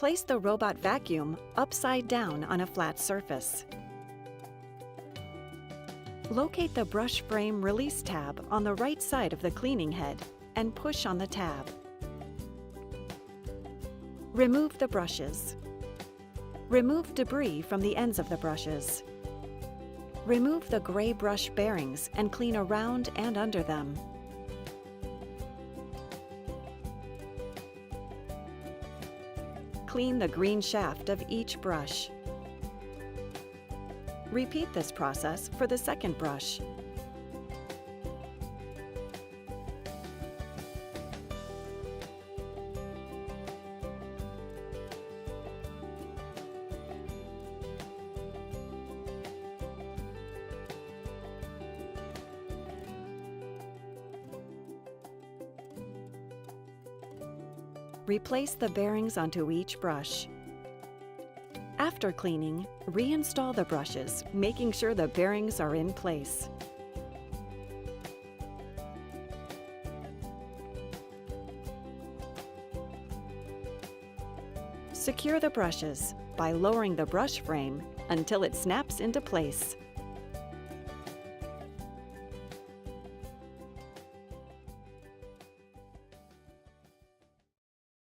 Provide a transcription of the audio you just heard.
Place the robot vacuum upside down on a flat surface. Locate the brush frame release tab on the right side of the cleaning head and push on the tab. Remove the brushes. Remove debris from the ends of the brushes. Remove the gray brush bearings and clean around and under them. Clean the green shaft of each brush. Repeat this process for the second brush. Replace the bearings onto each brush. After cleaning, reinstall the brushes, making sure the bearings are in place. Secure the brushes by lowering the brush frame until it snaps into place.